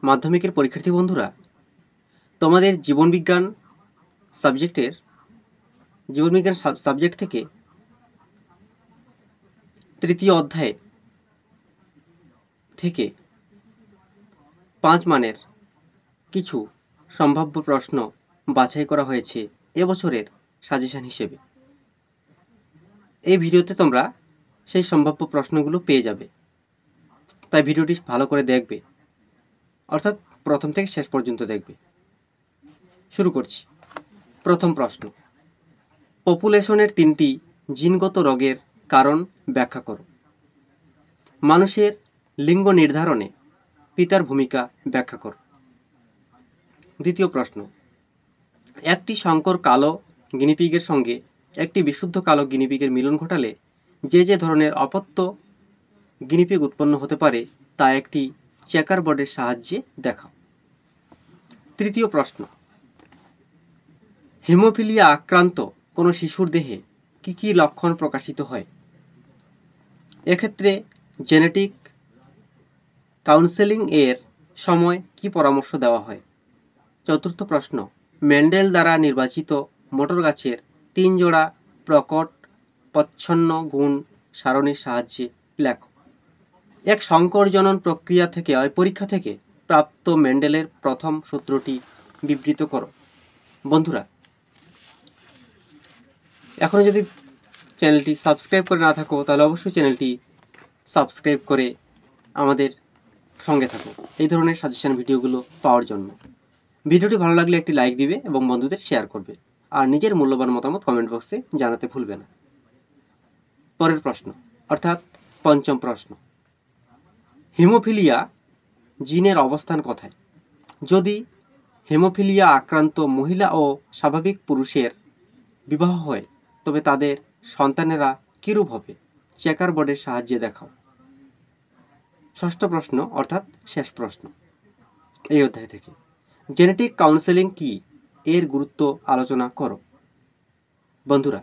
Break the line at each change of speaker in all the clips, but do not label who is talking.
মাধ্যমিকের পরীক্ষার্থী বন্ধুরা, তোমাদের জীবনবিজ্ঞান সাবজেক্ট থেকে তৃতীয় অধ্যায় থেকে 5 মানের কিছু সম্ভাব্য প্রশ্ন বাছাই করা হয়েছে এবছরের সাজেশন হিসেবে। এই ভিডিওতে তোমরা সেই সম্ভাব্য প্রশ্নগুলো পেয়ে যাবে, তাই ভিডিওটি ভালো করে দেখবে, অর্থাৎ প্রথম থেকে শেষ পর্যন্ত দেখবে। শুরু করছি। প্রথম প্রশ্ন, পপুলেশনের 3টি জিনগত রোগের কারণ ব্যাখ্যা করো। মানুষের লিঙ্গ নির্ধারণে পিতার ভূমিকা ব্যাখ্যা করো। দ্বিতীয় প্রশ্ন, একটি সংকর কালো গিনিপিগের সঙ্গে একটি বিশুদ্ধ কালো গিনিপিগের মিলন ঘটালে যে ধরনের অপত্য গিনিপিগ উৎপন্ন হতে পারে তা একটি চেকার বোর্ডের সাহায্যে দেখাও। তৃতীয় প্রশ্ন, হিমোফিলিয়া আক্রান্ত কোনো শিশুর দেহে কী কী লক্ষণ প্রকাশিত হয়? এক্ষেত্রে জেনেটিক কাউন্সেলিং এর সময় কি পরামর্শ দেওয়া হয়? চতুর্থ প্রশ্ন, মেন্ডেল দ্বারা নির্বাচিত মোটর গাছের 3 জোড়া প্রকট প্রচ্ছন্ন গুণ সারণীর সাহায্যে লেখো। এক সংকরজনন প্রক্রিয়া থেকে পরীক্ষা থেকে প্রাপ্ত মেন্ডেলের প্রথম সূত্রটি বিবৃত করো। বন্ধুরা, এখনও যদি চ্যানেলটি সাবস্ক্রাইব করে না থাকো তাহলে অবশ্যই চ্যানেলটি সাবস্ক্রাইব করে আমাদের সঙ্গে থাকো এই ধরনের সাজেশন ভিডিওগুলো পাওয়ার জন্য। ভিডিওটি ভালো লাগলে একটি লাইক দিবে এবং বন্ধুদের শেয়ার করবে, আর নিজের মূল্যবান মতামত কমেন্ট বক্সে জানাতে ভুলবে না। পরের প্রশ্ন, অর্থাৎ পঞ্চম প্রশ্ন, হিমোফিলিয়া জিনের অবস্থান কোথায়? যদি হিমোফিলিয়া আক্রান্ত মহিলা ও স্বাভাবিক পুরুষের বিবাহ হয় তবে তাদের সন্তানেরা কিরূপ হবে? চেকার বোর্ডের সাহায্যে দেখাও। ষষ্ঠ প্রশ্ন, অর্থাৎ শেষ প্রশ্ন এই অধ্যায় থেকে, জেনেটিক কাউন্সেলিং কি, এর গুরুত্ব আলোচনা করো। বন্ধুরা,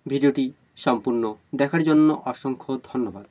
ভিডিওটি সম্পূর্ণ দেখার জন্য অসংখ্য ধন্যবাদ।